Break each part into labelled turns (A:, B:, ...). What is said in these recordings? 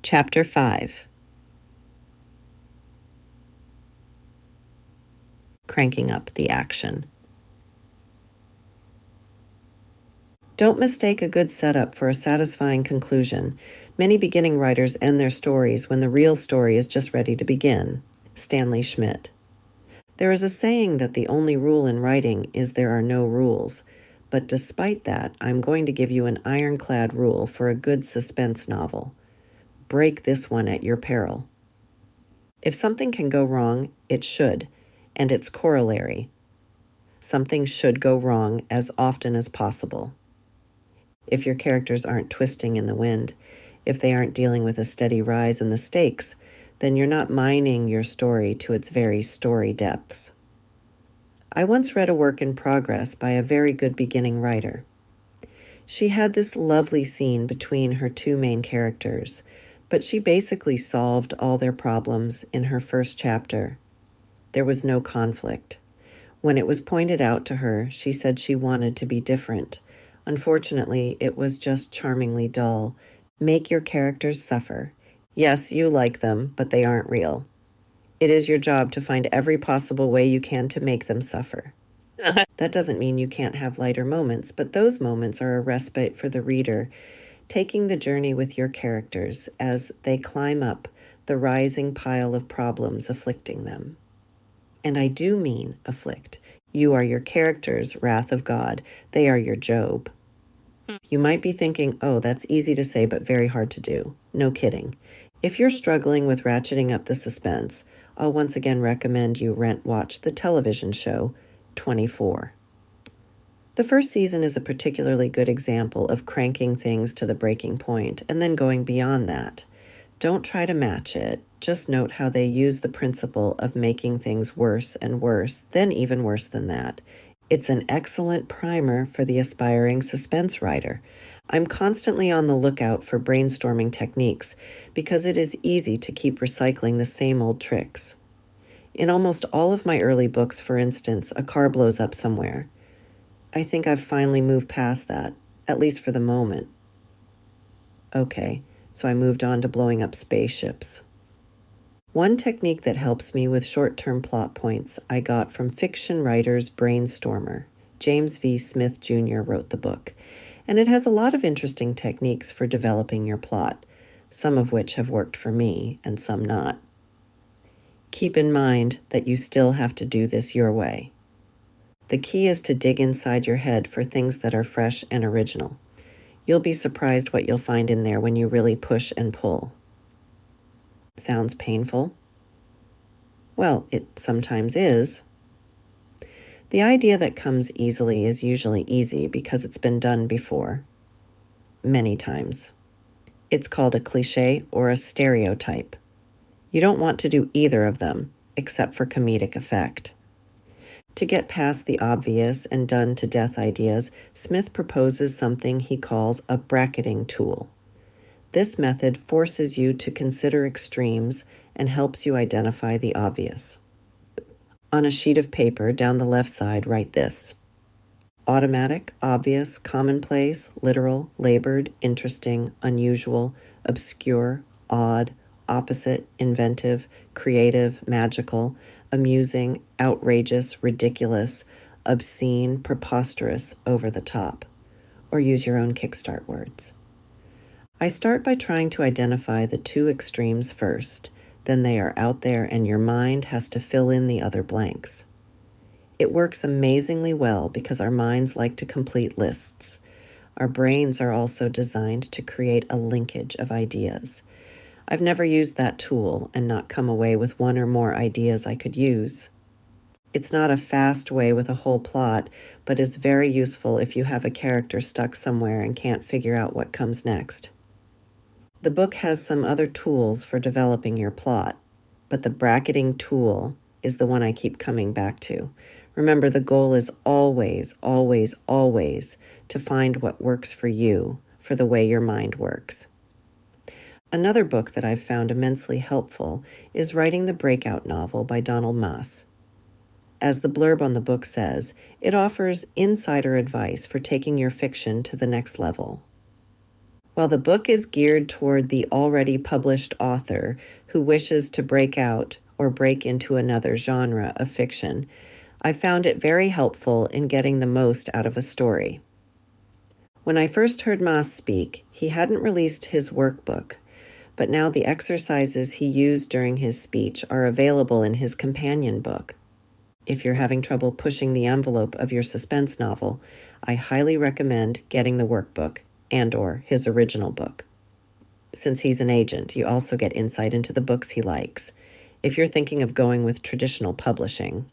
A: Chapter 5. Cranking up the action. Don't mistake a good setup for a satisfying conclusion. Many beginning writers end their stories when the real story is just ready to begin. Stanley Schmidt. There is a saying that the only rule in writing is there are no rules. But despite that, I'm going to give you an ironclad rule for a good suspense novel. Break this one at your peril. If something can go wrong, it should, and its corollary. Something should go wrong as often as possible. If your characters aren't twisting in the wind, if they aren't dealing with a steady rise in the stakes, then you're not mining your story to its very story depths. I once read a work in progress by a very good beginning writer. She had this lovely scene between her two main characters, but she basically solved all their problems in her first chapter. There was no conflict. When it was pointed out to her, she said she wanted to be different. Unfortunately, it was just charmingly dull. Make your characters suffer. Yes, you like them, but they aren't real. It is your job to find every possible way you can to make them suffer. That doesn't mean you can't have lighter moments, but those moments are a respite for the reader, taking the journey with your characters as they climb up the rising pile of problems afflicting them. And I do mean afflict. You are your character's wrath of God. They are your Job. You might be thinking, oh, that's easy to say, but very hard to do. No kidding. If you're struggling with ratcheting up the suspense, I'll once again recommend you watch the television show 24. The first season is a particularly good example of cranking things to the breaking point and then going beyond that. Don't try to match it. Just note how they use the principle of making things worse and worse, then even worse than that. It's an excellent primer for the aspiring suspense writer. I'm constantly on the lookout for brainstorming techniques because it is easy to keep recycling the same old tricks. In almost all of my early books, for instance, a car blows up somewhere. I think I've finally moved past that, at least for the moment. Okay, so I moved on to blowing up spaceships. One technique that helps me with short-term plot points I got from fiction writer's brainstormer. James V. Smith Jr. wrote the book, and it has a lot of interesting techniques for developing your plot, some of which have worked for me and some not. Keep in mind that you still have to do this your way. The key is to dig inside your head for things that are fresh and original. You'll be surprised what you'll find in there when you really push and pull. Sounds painful? Well, it sometimes is. The idea that comes easily is usually easy because it's been done before. Many times. It's called a cliché or a stereotype. You don't want to do either of them, except for comedic effect. To get past the obvious and done-to-death ideas, Smith proposes something he calls a bracketing tool. This method forces you to consider extremes and helps you identify the obvious. On a sheet of paper down the left side, write this: automatic, obvious, commonplace, literal, labored, interesting, unusual, obscure, odd, opposite, inventive, creative, magical, amusing, outrageous, ridiculous, obscene, preposterous, over the top. Or use your own Kickstart words. I start by trying to identify the two extremes first, then they are out there and your mind has to fill in the other blanks. It works amazingly well because our minds like to complete lists. Our brains are also designed to create a linkage of ideas. I've never used that tool and not come away with one or more ideas I could use. It's not a fast way with a whole plot, but is very useful if you have a character stuck somewhere and can't figure out what comes next. The book has some other tools for developing your plot, but the bracketing tool is the one I keep coming back to. Remember, the goal is always, always, always to find what works for you, for the way your mind works. Another book that I've found immensely helpful is Writing the Breakout Novel by Donald Maass. As the blurb on the book says, it offers insider advice for taking your fiction to the next level. While the book is geared toward the already published author who wishes to break out or break into another genre of fiction, I found it very helpful in getting the most out of a story. When I first heard Mas speak, he hadn't released his workbook, but now the exercises he used during his speech are available in his companion book. If you're having trouble pushing the envelope of your suspense novel, I highly recommend getting the workbook and/or his original book. Since he's an agent, you also get insight into the books he likes, if you're thinking of going with traditional publishing.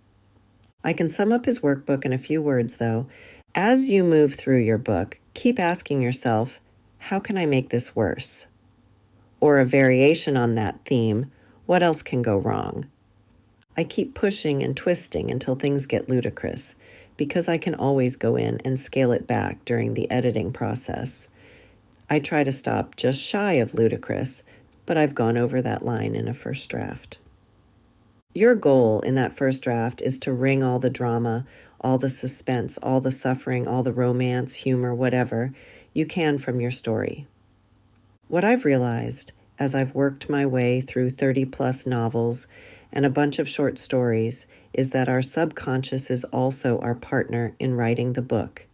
A: I can sum up his workbook in a few words, though. As you move through your book, keep asking yourself, how can I make this worse? Or a variation on that theme, what else can go wrong? I keep pushing and twisting until things get ludicrous, because I can always go in and scale it back during the editing process. I try to stop just shy of ludicrous, but I've gone over that line in a first draft. Your goal in that first draft is to wring all the drama, all the suspense, all the suffering, all the romance, humor, whatever you can from your story. What I've realized as I've worked my way through 30-plus novels and a bunch of short stories is that our subconscious is also our partner in writing the book.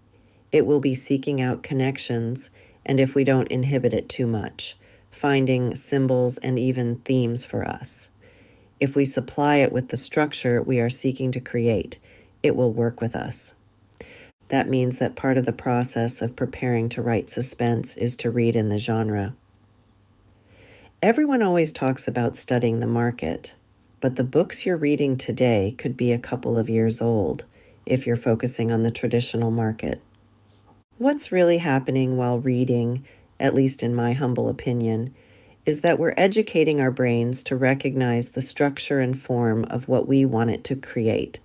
A: It will be seeking out connections, and if we don't inhibit it too much, finding symbols and even themes for us. If we supply it with the structure we are seeking to create, it will work with us. That means that part of the process of preparing to write suspense is to read in the genre. Everyone always talks about studying the market, but the books you're reading today could be a couple of years old if you're focusing on the traditional market. What's really happening while reading, at least in my humble opinion, is that we're educating our brains to recognize the structure and form of what we want it to create.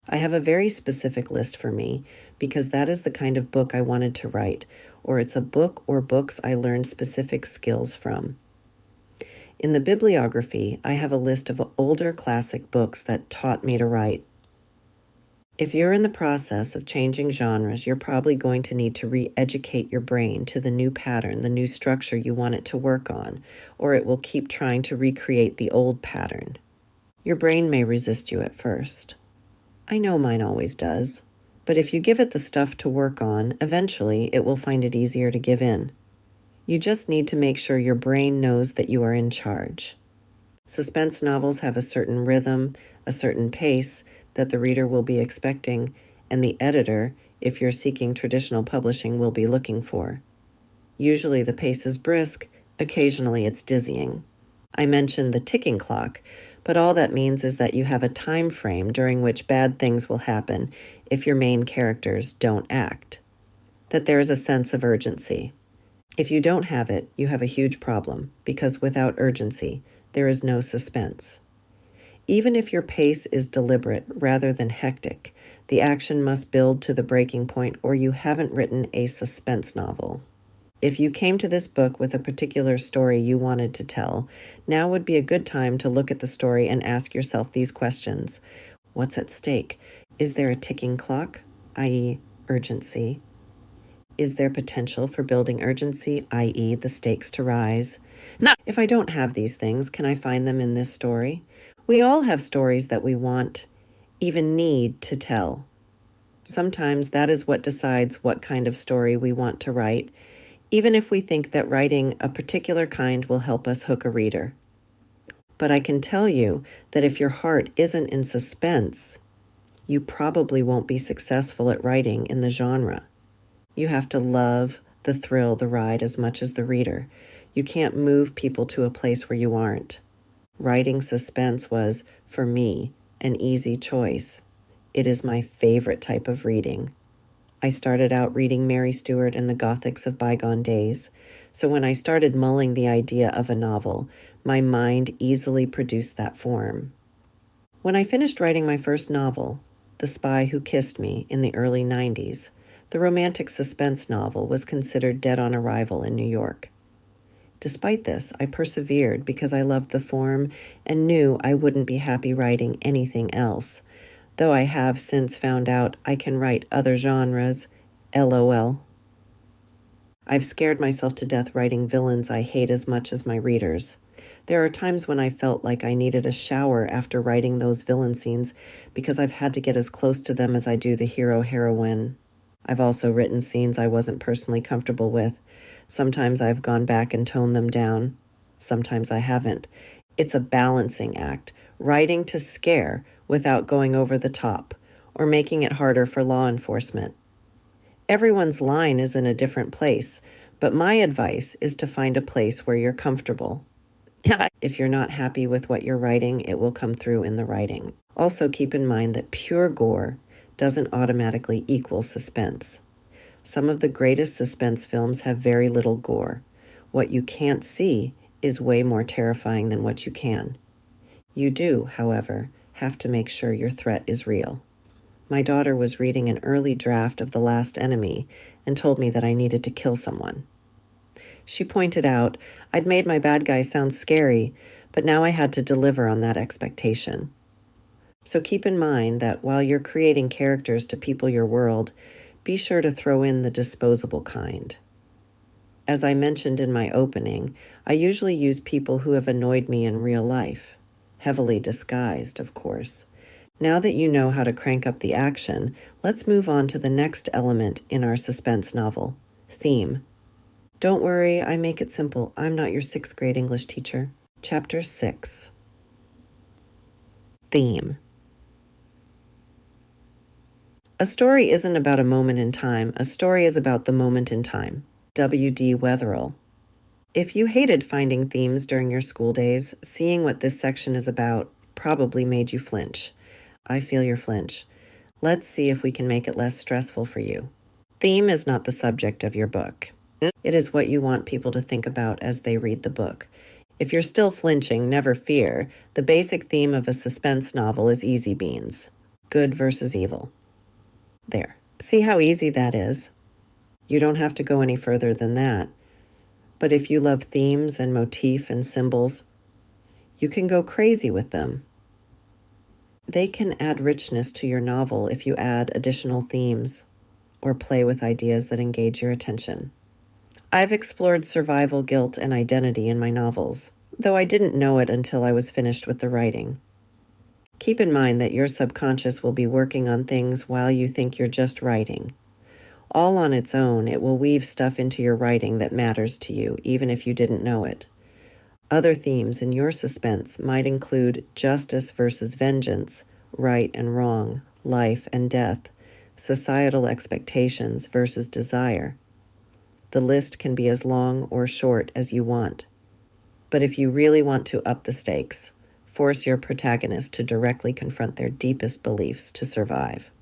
A: I have a very specific list for me because that is the kind of book I wanted to write, or it's a book or books I learned specific skills from. In the bibliography, I have a list of older classic books that taught me to write. If you're in the process of changing genres, you're probably going to need to re-educate your brain to the new pattern, the new structure you want it to work on, or it will keep trying to recreate the old pattern. Your brain may resist you at first. I know mine always does, but if you give it the stuff to work on, eventually it will find it easier to give in. You just need to make sure your brain knows that you are in charge. Suspense novels have a certain rhythm, a certain pace that the reader will be expecting, and the editor, if you're seeking traditional publishing, will be looking for. Usually the pace is brisk, occasionally it's dizzying. I mentioned the ticking clock, but all that means is that you have a time frame during which bad things will happen if your main characters don't act. That there is a sense of urgency. If you don't have it, you have a huge problem, because without urgency, there is no suspense. Even if your pace is deliberate rather than hectic, the action must build to the breaking point or you haven't written a suspense novel. If you came to this book with a particular story you wanted to tell, now would be a good time to look at the story and ask yourself these questions. What's at stake? Is there a ticking clock, i.e., urgency? Is there potential for building urgency, i.e., the stakes to rise? Now, if I don't have these things, can I find them in this story? We all have stories that we want, even need to tell. Sometimes that is what decides what kind of story we want to write, even if we think that writing a particular kind will help us hook a reader. But I can tell you that if your heart isn't in suspense, you probably won't be successful at writing in the genre. You have to love the thrill, the ride, as much as the reader. You can't move people to a place where you aren't. Writing suspense was, for me, an easy choice. It is my favorite type of reading. I started out reading Mary Stuart and the Gothics of bygone days, so when I started mulling the idea of a novel, my mind easily produced that form. When I finished writing my first novel, The Spy Who Kissed Me, in the early 90s, the romantic suspense novel was considered dead on arrival in New York. Despite this, I persevered because I loved the form and knew I wouldn't be happy writing anything else, though I have since found out I can write other genres, LOL. I've scared myself to death writing villains I hate as much as my readers. There are times when I felt like I needed a shower after writing those villain scenes because I've had to get as close to them as I do the hero-heroine. I've also written scenes I wasn't personally comfortable with. Sometimes I've gone back and toned them down. Sometimes I haven't. It's a balancing act, writing to scare without going over the top or making it harder for law enforcement. Everyone's line is in a different place, but my advice is to find a place where you're comfortable. If you're not happy with what you're writing, it will come through in the writing. Also, keep in mind that pure gore doesn't automatically equal suspense. Some of the greatest suspense films have very little gore. What you can't see is way more terrifying than what you can. You do, however, have to make sure your threat is real. My daughter was reading an early draft of The Last Enemy and told me that I needed to kill someone. She pointed out I'd made my bad guy sound scary, but now I had to deliver on that expectation. So keep in mind that while you're creating characters to people your world, be sure to throw in the disposable kind. As I mentioned in my opening, I usually use people who have annoyed me in real life, heavily disguised, of course. Now that you know how to crank up the action, let's move on to the next element in our suspense novel, theme. Don't worry, I make it simple. I'm not your 6th grade English teacher. Chapter 6. Theme. A story isn't about a moment in time. A story is about the moment in time. W.D. Wetherell. If you hated finding themes during your school days, seeing what this section is about probably made you flinch. I feel your flinch. Let's see if we can make it less stressful for you. Theme is not the subject of your book. It is what you want people to think about as they read the book. If you're still flinching, never fear. The basic theme of a suspense novel is easy beans. Good versus evil. There. See how easy that is? You don't have to go any further than that. But if you love themes and motif and symbols, you can go crazy with them. They can add richness to your novel if you add additional themes or play with ideas that engage your attention. I've explored survival, guilt, and identity in my novels, though I didn't know it until I was finished with the writing. Keep in mind that your subconscious will be working on things while you think you're just writing. All on its own, it will weave stuff into your writing that matters to you, even if you didn't know it. Other themes in your suspense might include justice versus vengeance, right and wrong, life and death, societal expectations versus desire. The list can be as long or short as you want. But if you really want to up the stakes, force your protagonist to directly confront their deepest beliefs to survive.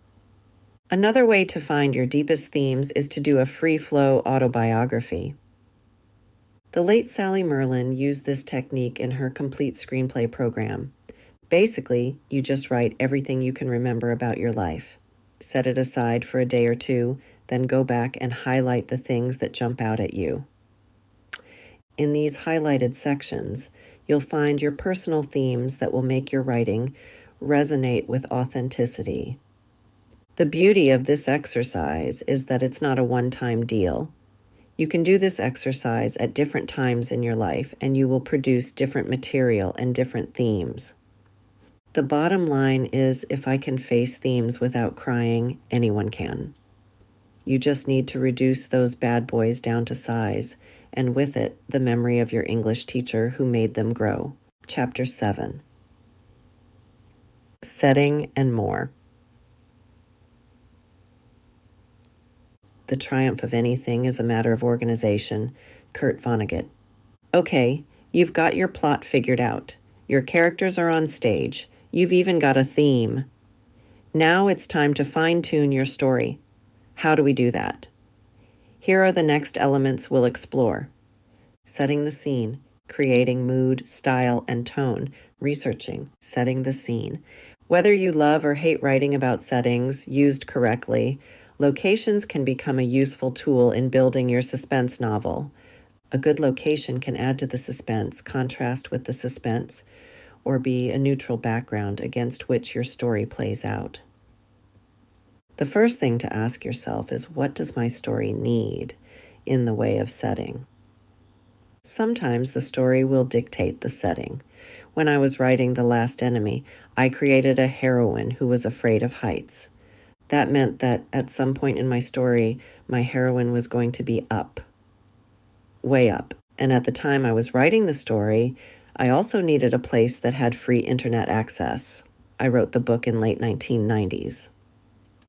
A: Another way to find your deepest themes is to do a free-flow autobiography. The late Sally Merlin used this technique in her complete screenplay program. Basically, you just write everything you can remember about your life. Set it aside for a day or two, then go back and highlight the things that jump out at you. In these highlighted sections, you'll find your personal themes that will make your writing resonate with authenticity. The beauty of this exercise is that it's not a one-time deal. You can do this exercise at different times in your life, and you will produce different material and different themes. The bottom line is, if I can face themes without crying, anyone can. You just need to reduce those bad boys down to size, and with it, the memory of your English teacher who made them grow. Chapter 7. Setting and more. The triumph of anything is a matter of organization. Kurt Vonnegut. Okay, you've got your plot figured out. Your characters are on stage. You've even got a theme. Now it's time to fine-tune your story. How do we do that? Here are the next elements we'll explore. Setting the scene, creating mood, style, and tone, researching, setting the scene. Whether you love or hate writing about settings, used correctly, locations can become a useful tool in building your suspense novel. A good location can add to the suspense, contrast with the suspense, or be a neutral background against which your story plays out. The first thing to ask yourself is, what does my story need? in the way of setting. Sometimes the story will dictate the setting. When I was writing The Last Enemy, I created a heroine who was afraid of heights. That meant that at some point in my story, my heroine was going to be up, way up. And at the time I was writing the story, I also needed a place that had free internet access. I wrote the book in late 1990s.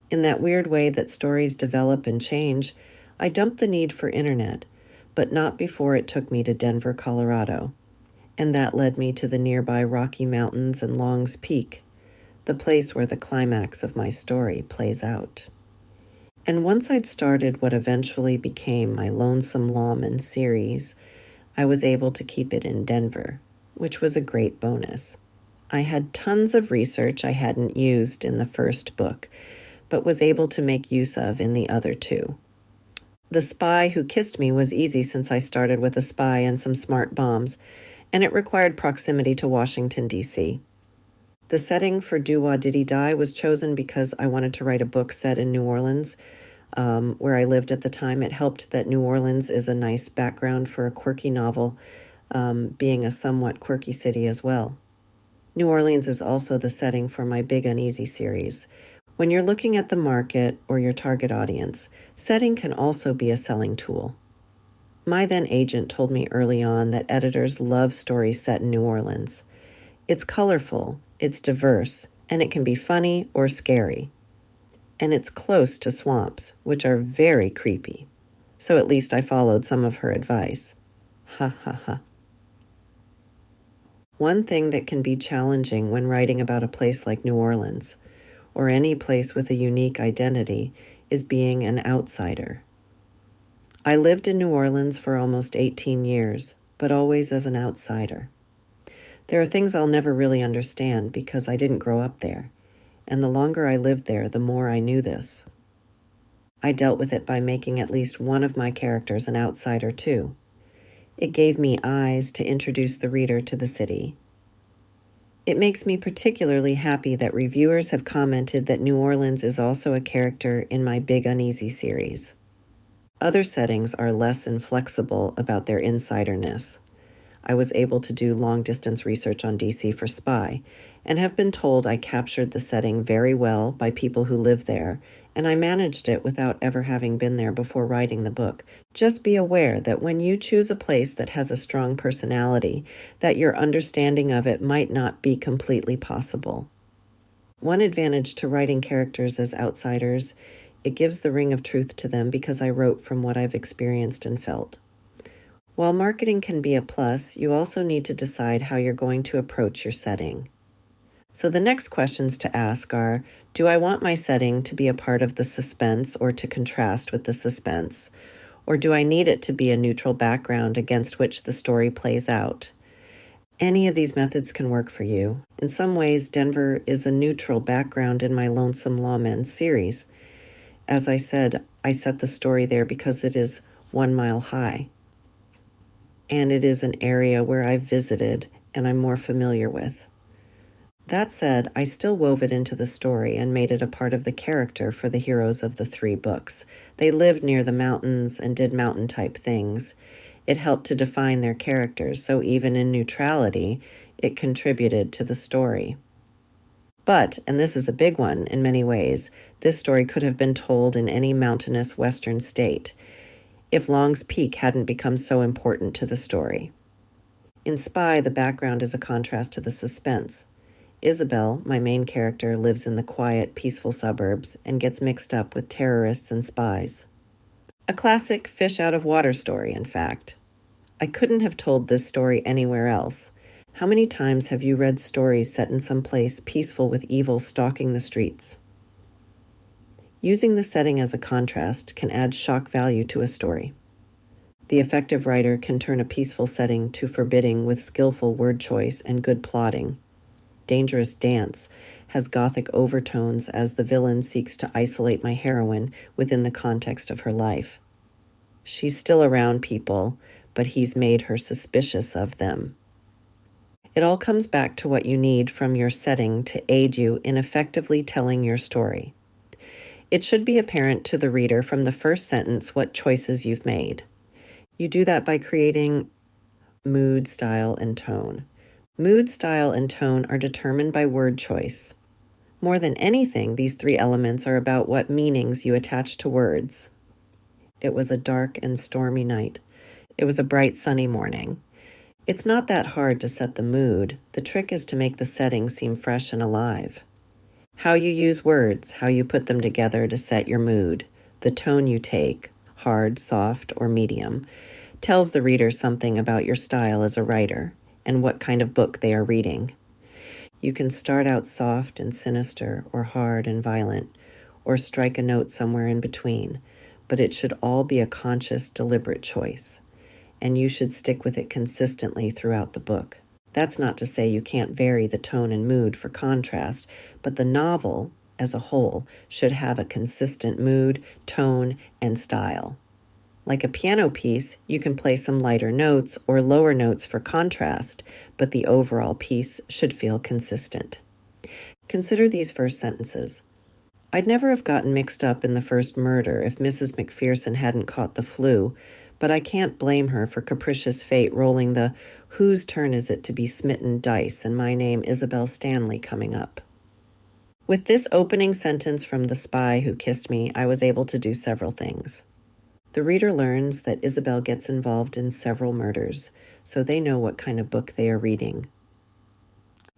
A: In that weird way that stories develop and change, I dumped the need for internet, but not before it took me to Denver, Colorado. And that led me to the nearby Rocky Mountains and Long's Peak, the place where the climax of my story plays out. And once I'd started what eventually became my Lonesome Lawman series, I was able to keep it in Denver, which was a great bonus. I had tons of research I hadn't used in the first book, but was able to make use of in the other two. The Spy Who Kissed Me was easy since I started with a spy and some smart bombs, and it required proximity to Washington, D.C. The setting for Do Wah Diddy Die was chosen because I wanted to write a book set in New Orleans, where I lived at the time. It helped that New Orleans is a nice background for a quirky novel, being a somewhat quirky city as well. New Orleans is also the setting for my Big Uneasy series. When you're looking at the market or your target audience, setting can also be a selling tool. My then agent told me early on that editors love stories set in New Orleans. It's colorful, it's diverse, and it can be funny or scary. And it's close to swamps, which are very creepy. So at least I followed some of her advice. Ha ha ha. One thing that can be challenging when writing about a place like New Orleans, or any place with a unique identity, is being an outsider. I lived in New Orleans for almost 18 years, but always as an outsider. There are things I'll never really understand because I didn't grow up there, and the longer I lived there, the more I knew this. I dealt with it by making at least one of my characters an outsider too. It gave me eyes to introduce the reader to the city. It makes me particularly happy that reviewers have commented that New Orleans is also a character in my Big Uneasy series. Other settings are less inflexible about their insiderness. I was able to do long-distance research on DC for Spy, and have been told I captured the setting very well by people who live there, and I managed it without ever having been there before writing the book. Just be aware that when you choose a place that has a strong personality, that your understanding of it might not be completely possible. One advantage to writing characters as outsiders, it gives the ring of truth to them because I wrote from what I've experienced and felt. While marketing can be a plus, you also need to decide how you're going to approach your setting. So the next questions to ask are, do I want my setting to be a part of the suspense or to contrast with the suspense? Or do I need it to be a neutral background against which the story plays out? Any of these methods can work for you. In some ways, Denver is a neutral background in my Lonesome Lawman series. As I said, I set the story there because it is 1 mile high. And it is an area where I've visited and I'm more familiar with. That said, I still wove it into the story and made it a part of the character for the heroes of the 3 books. They lived near the mountains and did mountain-type things. It helped to define their characters, so even in neutrality, it contributed to the story. But, and this is a big one in many ways, this story could have been told in any mountainous western state, if Long's Peak hadn't become so important to the story. In Spy, the background is a contrast to the suspense. Isabel, my main character, lives in the quiet, peaceful suburbs and gets mixed up with terrorists and spies. A classic fish-out-of-water story, in fact. I couldn't have told this story anywhere else. How many times have you read stories set in some place peaceful with evil stalking the streets? Using the setting as a contrast can add shock value to a story. The effective writer can turn a peaceful setting to forbidding with skillful word choice and good plotting. Dangerous Dance has gothic overtones as the villain seeks to isolate my heroine within the context of her life. She's still around people, but he's made her suspicious of them. It all comes back to what you need from your setting to aid you in effectively telling your story. It should be apparent to the reader from the first sentence what choices you've made. You do that by creating mood, style, and tone. Mood, style, and tone are determined by word choice. More than anything, these three elements are about what meanings you attach to words. It was a dark and stormy night. It was a bright sunny morning. It's not that hard to set the mood. The trick is to make the setting seem fresh and alive. How you use words, how you put them together to set your mood, the tone you take, hard, soft, or medium, tells the reader something about your style as a writer and what kind of book they are reading. You can start out soft and sinister, or hard and violent, or strike a note somewhere in between, but it should all be a conscious, deliberate choice, and you should stick with it consistently throughout the book. That's not to say you can't vary the tone and mood for contrast, but the novel, as a whole, should have a consistent mood, tone, and style. Like a piano piece, you can play some lighter notes or lower notes for contrast, but the overall piece should feel consistent. Consider these first sentences. I'd never have gotten mixed up in the first murder if Mrs. McPherson hadn't caught the flu, but I can't blame her for capricious fate rolling the "whose turn is it to be smitten" dice and my name Isabel Stanley coming up. With this opening sentence from The Spy Who Kissed Me, I was able to do several things. The reader learns that Isabel gets involved in several murders, so they know what kind of book they are reading.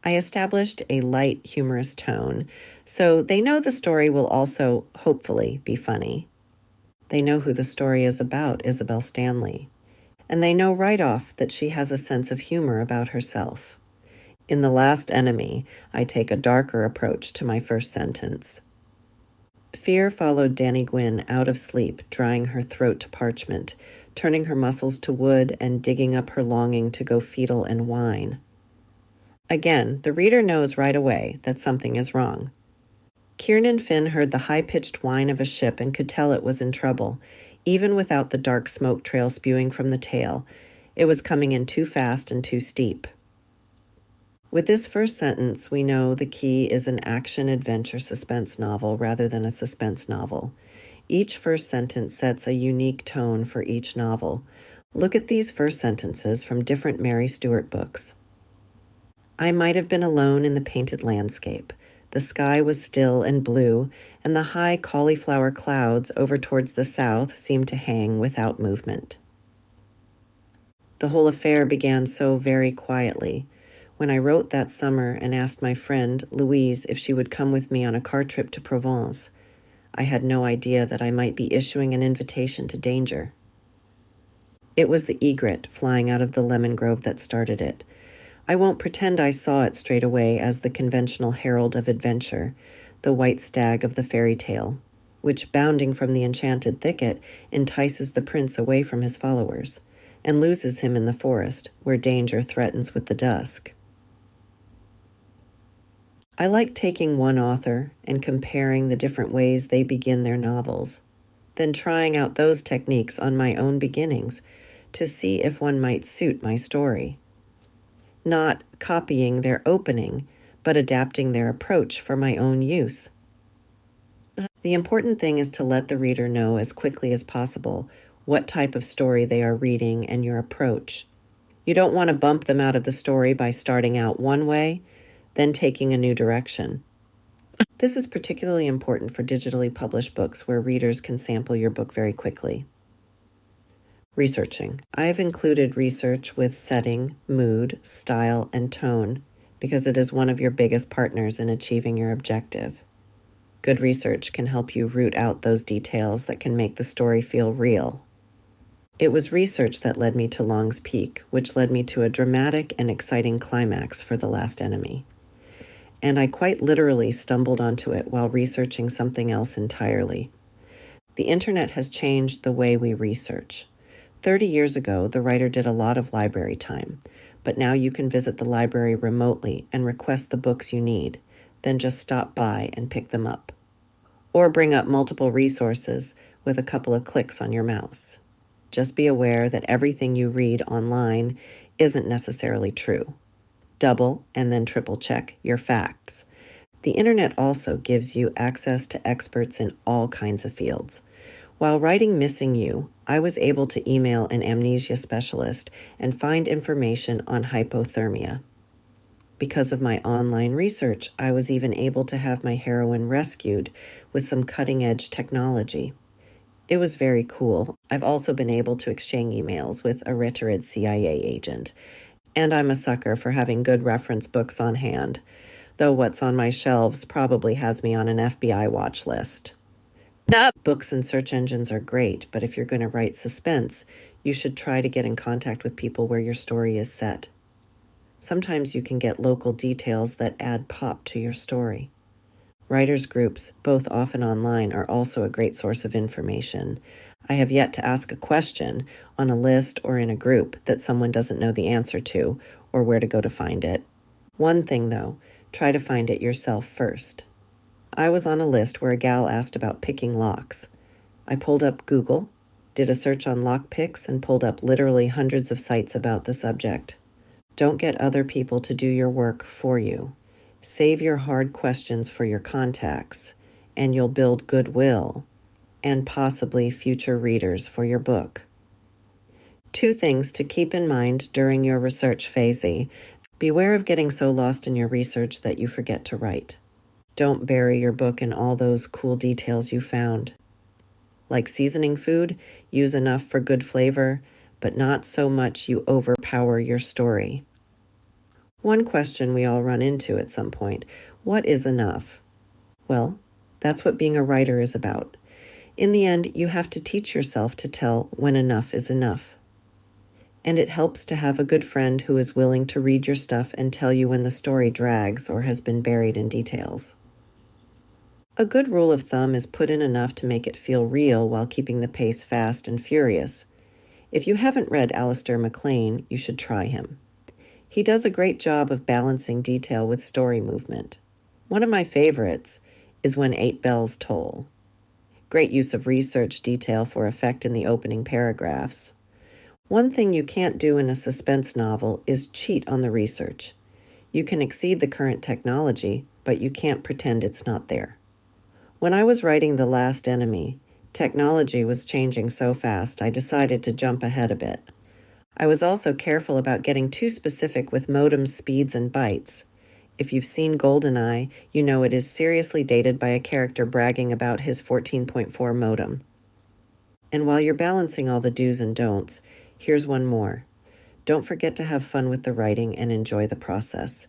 A: I established a light, humorous tone, so they know the story will also, hopefully, be funny. They know who the story is about, Isabel Stanley, and they know right off that she has a sense of humor about herself. In The Last Enemy, I take a darker approach to my first sentence. Fear followed Danny Gwynn out of sleep, drying her throat to parchment, turning her muscles to wood, and digging up her longing to go fetal and whine. Again, the reader knows right away that something is wrong. Kiernan Finn heard the high-pitched whine of a ship and could tell it was in trouble, even without the dark smoke trail spewing from the tail. It was coming in too fast and too steep. With this first sentence, we know the key is an action-adventure suspense novel rather than a suspense novel. Each first sentence sets a unique tone for each novel. Look at these first sentences from different Mary Stewart books. I might have been alone in the painted landscape. The sky was still and blue, and the high cauliflower clouds over towards the south seemed to hang without movement. The whole affair began so very quietly. When I wrote that summer and asked my friend, Louise, if she would come with me on a car trip to Provence, I had no idea that I might be issuing an invitation to danger. It was the egret flying out of the lemon grove that started it. I won't pretend I saw it straight away as the conventional herald of adventure, the white stag of the fairy tale, which, bounding from the enchanted thicket, entices the prince away from his followers, and loses him in the forest, where danger threatens with the dusk. I like taking one author and comparing the different ways they begin their novels, then trying out those techniques on my own beginnings to see if one might suit my story. Not copying their opening, but adapting their approach for my own use. The important thing is to let the reader know as quickly as possible what type of story they are reading and your approach. You don't want to bump them out of the story by starting out one way, then taking a new direction. This is particularly important for digitally published books where readers can sample your book very quickly. Researching. I've included research with setting, mood, style, and tone because it is one of your biggest partners in achieving your objective. Good research can help you root out those details that can make the story feel real. It was research that led me to Long's Peak, which led me to a dramatic and exciting climax for The Last Enemy. And I quite literally stumbled onto it while researching something else entirely. The internet has changed the way we research. 30 years ago, the writer did a lot of library time, but now you can visit the library remotely and request the books you need, then just stop by and pick them up. Or bring up multiple resources with a couple of clicks on your mouse. Just be aware that everything you read online isn't necessarily true. Double and then triple check your facts. The internet also gives you access to experts in all kinds of fields. While writing Missing You, I was able to email an amnesia specialist and find information on hypothermia. Because of my online research, I was even able to have my heroine rescued with some cutting-edge technology. It was very cool. I've also been able to exchange emails with a retired CIA agent. And I'm a sucker for having good reference books on hand, though what's on my shelves probably has me on an FBI watch list. Books and search engines are great, but if you're going to write suspense, you should try to get in contact with people where your story is set. Sometimes you can get local details that add pop to your story. Writers' groups, both often online, are also a great source of information. I have yet to ask a question on a list or in a group that someone doesn't know the answer to or where to go to find it. One thing, though, try to find it yourself first. I was on a list where a gal asked about picking locks. I pulled up Google, did a search on lock picks, and pulled up literally hundreds of sites about the subject. Don't get other people to do your work for you. Save your hard questions for your contacts, and you'll build goodwill and possibly future readers for your book. 2 things to keep in mind during your research phase. Beware of getting so lost in your research that you forget to write. Don't bury your book in all those cool details you found. Like seasoning food, use enough for good flavor, but not so much you overpower your story. One question we all run into at some point: what is enough? Well, that's what being a writer is about. In the end, you have to teach yourself to tell when enough is enough. And it helps to have a good friend who is willing to read your stuff and tell you when the story drags or has been buried in details. A good rule of thumb is put in enough to make it feel real while keeping the pace fast and furious. If you haven't read Alistair MacLean, you should try him. He does a great job of balancing detail with story movement. One of my favorites is When 8 Bells Toll. Great use of research detail for effect in the opening paragraphs. One thing you can't do in a suspense novel is cheat on the research. You can exceed the current technology, but you can't pretend it's not there. When I was writing The Last Enemy, technology was changing so fast I decided to jump ahead a bit. I was also careful about getting too specific with modem speeds and bytes. If you've seen GoldenEye, you know it is seriously dated by a character bragging about his 14.4 modem. And while you're balancing all the do's and don'ts, here's one more. Don't forget to have fun with the writing and enjoy the process.